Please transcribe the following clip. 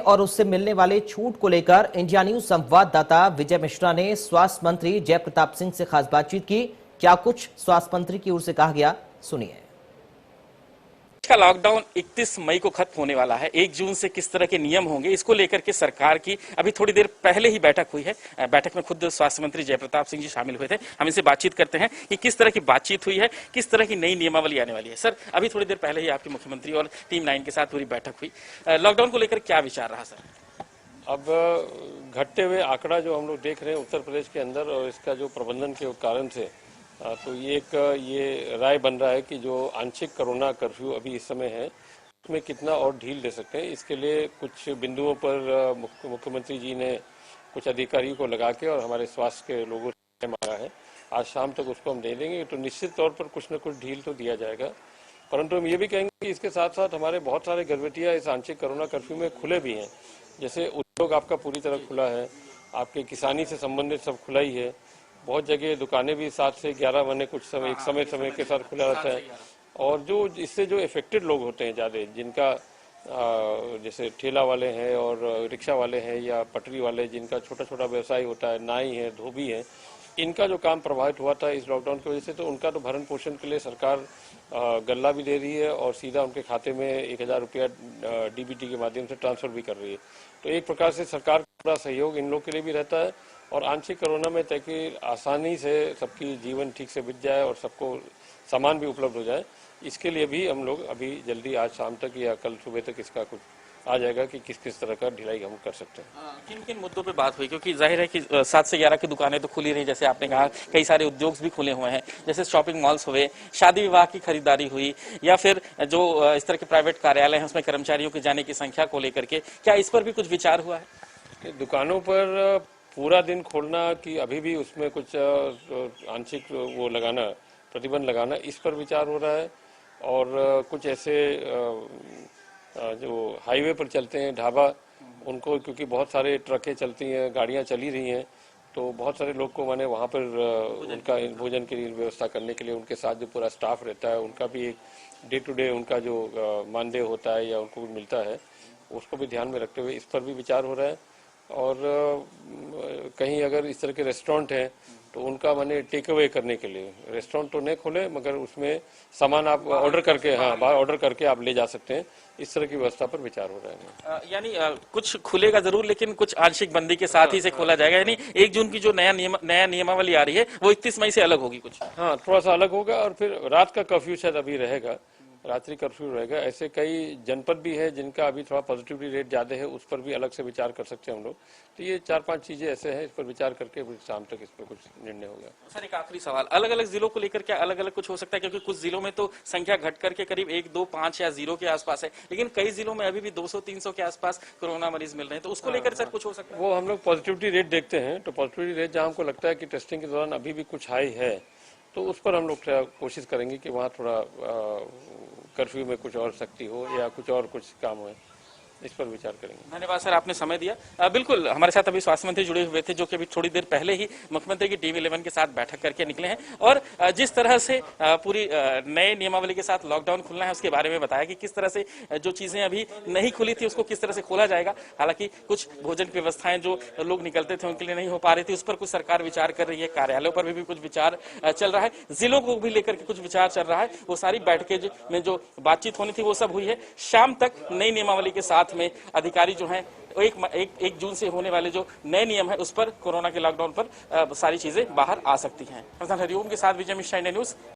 और उससे मिलने वाले छूट को लेकर इंडिया न्यूज संवाददाता विजय मिश्रा ने स्वास्थ्य मंत्री जयप्रताप सिंह से खास बातचीत की। क्या कुछ स्वास्थ्य मंत्री की ओर से कहा गया, सुनिए। का लॉकडाउन 31 मई को खत्म होने वाला है। 1 जून से किस तरह के नियम होंगे, इसको लेकर के सरकार की अभी थोड़ी देर पहले ही बैठक हुई है। बैठक में खुद स्वास्थ्य मंत्री जयप्रताप सिंह जी शामिल हुए थे। हम इनसे बातचीत करते हैं कि किस तरह की बातचीत हुई है, किस तरह की नई नियमावली आने वाली है। सर, अभी थोड़ी देर पहले ही आपके मुख्यमंत्री और टीम 9 के साथ पूरी बैठक हुई। लॉकडाउन को लेकर क्या विचार रहा सर? अब घटते हुए आंकड़ा जो हम लोग देख रहे हैं उत्तर प्रदेश के अंदर और इसका जो प्रबंधन के कारण से तो ये राय बन रहा है कि जो आंशिक कोरोना कर्फ्यू अभी इस समय है उसमें कितना और ढील दे सकते हैं। इसके लिए कुछ बिंदुओं पर मुख्यमंत्री जी ने कुछ अधिकारियों को लगा के और हमारे स्वास्थ्य के लोगों से मांगा है। आज शाम तक उसको हम दे देंगे, तो निश्चित तौर पर कुछ न कुछ ढील तो दिया जाएगा। परंतु हम ये भी कहेंगे कि इसके साथ साथ हमारे बहुत सारे गतिविधियाँ इस आंशिक कोरोना कर्फ्यू में खुले भी हैं। जैसे उद्योग आपका पूरी तरह खुला है, आपके किसानी से संबंधित सब खुला ही है। बहुत जगह दुकानें भी 7 से 11 बजे कुछ समय एक समय के साथ खुला रहता है। और जो इससे जो इफेक्टेड लोग होते हैं ज़्यादा, जिनका जैसे ठेला वाले हैं और रिक्शा वाले हैं या पटरी वाले, जिनका छोटा छोटा व्यवसाय होता है, नाई है, धोबी है, इनका जो काम प्रभावित हुआ था इस लॉकडाउन की वजह से, तो उनका तो भरण पोषण के लिए सरकार गल्ला भी दे रही है और सीधा उनके खाते में 1000 रुपया डीबीटी के माध्यम से ट्रांसफर भी कर रही है। तो एक प्रकार से सरकार का पूरा सहयोग इन लोग के लिए भी रहता है और आंशिक कोरोना में ताकि आसानी से सबकी जीवन ठीक से बीत जाए और सबको सामान भी उपलब्ध हो जाए, इसके लिए भी हम लोग अभी जल्दी आज शाम तक या कल सुबह तक इसका कुछ आ जाएगा कि किस किस तरह का ढिलाई हम कर सकते हैं। किन किन मुद्दों पे बात हुई? क्योंकि जाहिर है कि 7 से 11 की दुकानें तो खुली रही, जैसे आपने कहा, कई सारे उद्योग भी खुले हुए हैं, जैसे शॉपिंग मॉल्स हुए, शादी विवाह की खरीदारी हुई, या फिर जो इस तरह के प्राइवेट कार्यालय हैं उसमें कर्मचारियों के जाने की संख्या को लेकर के क्या इस पर भी कुछ विचार हुआ है? दुकानों पर पूरा दिन खोलना कि अभी भी उसमें कुछ आंशिक वो लगाना, प्रतिबंध लगाना, इस पर विचार हो रहा है। और कुछ ऐसे जो हाईवे पर चलते हैं ढाबा, उनको क्योंकि बहुत सारे ट्रकें चलती हैं, गाड़ियां चली रही हैं, तो बहुत सारे लोग को माने वहाँ पर उनका भोजन की व्यवस्था करने के लिए उनके साथ जो पूरा स्टाफ रहता है, उनका भी एक डे टू डे उनका जो मानदेय होता है या उनको मिलता है, उसको भी ध्यान में रखते हुए इस पर भी विचार हो रहा है। और कहीं अगर इस तरह के रेस्टोरेंट हैं तो उनका माने टेक अवे करने के लिए, रेस्टोरेंट तो नहीं खोले मगर उसमें सामान आप ऑर्डर करके, बाहर ऑर्डर करके आप ले जा सकते हैं, इस तरह की व्यवस्था पर विचार हो रहा है। यानी कुछ खुलेगा जरूर, लेकिन कुछ आंशिक बंदी के साथ ही से खोला जाएगा। यानी 1 जून की जो नया नियमावली आ रही है वो 31 मई से अलग होगी कुछ? हाँ, थोड़ा सा अलग होगा। और फिर रात का कर्फ्यू शायद अभी रहेगा, रात्रि कर्फ्यू रहेगा। ऐसे कई जनपद भी है जिनका अभी थोड़ा पॉजिटिविटी रेट ज्यादा है, उस पर भी अलग से विचार कर सकते हैं हम लोग। तो ये 4-5 चीजें ऐसे हैं, इस पर विचार करके शाम तक इस पर कुछ निर्णय होगा। सर, एक आखिरी सवाल, अलग अलग जिलों को लेकर क्या अलग अलग कुछ हो सकता है? क्योंकि कुछ जिलों में तो संख्या घट करके करीब 1, 2, 5 या 0 के आसपास है, लेकिन कई जिलों में अभी भी 200-300 के आसपास कोरोना मरीज मिल रहे हैं, तो उसको लेकर सर कुछ हो सकता है? वो हम लोग पॉजिटिविटी रेट देखते हैं, तो पॉजिटिविटी रेट जहाँ हमको लगता है कि टेस्टिंग के दौरान अभी भी कुछ हाई है, तो उस पर हम लोग कोशिश करेंगे कि वहाँ थोड़ा कर्फ्यू में कुछ और सख्ती हो या कुछ और कुछ काम हो, इस पर विचार करेंगे। धन्यवाद सर, आपने समय दिया। बिल्कुल, हमारे साथ अभी स्वास्थ्य मंत्री जुड़े हुए थे, जो कि अभी थोड़ी देर पहले ही मुख्यमंत्री की टीम 11 के साथ बैठक करके निकले हैं और जिस तरह से पूरी नए नियमावली के साथ लॉकडाउन खुलना है उसके बारे में बताया कि किस तरह से जो चीजें अभी नहीं खुली थी उसको किस तरह से खोला जाएगा। हालांकि कुछ भोजन की व्यवस्थाएं जो लोग निकलते थे उनके लिए नहीं हो पा रही थी, उस पर कुछ सरकार विचार कर रही है। कार्यालयों पर भी कुछ विचार चल रहा है, जिलों को भी लेकर के कुछ विचार चल रहा है। वो सारी बैठकें में जो बातचीत होनी थी वो सब हुई है। शाम तक नई नियमावली के साथ में अधिकारी जो हैं 1 जून से होने वाले जो नए नियम है उस पर, कोरोना के लॉकडाउन पर सारी चीजें बाहर आ सकती हैं। हरिओम के साथ विजय मिश्रा, इंडिया न्यूज।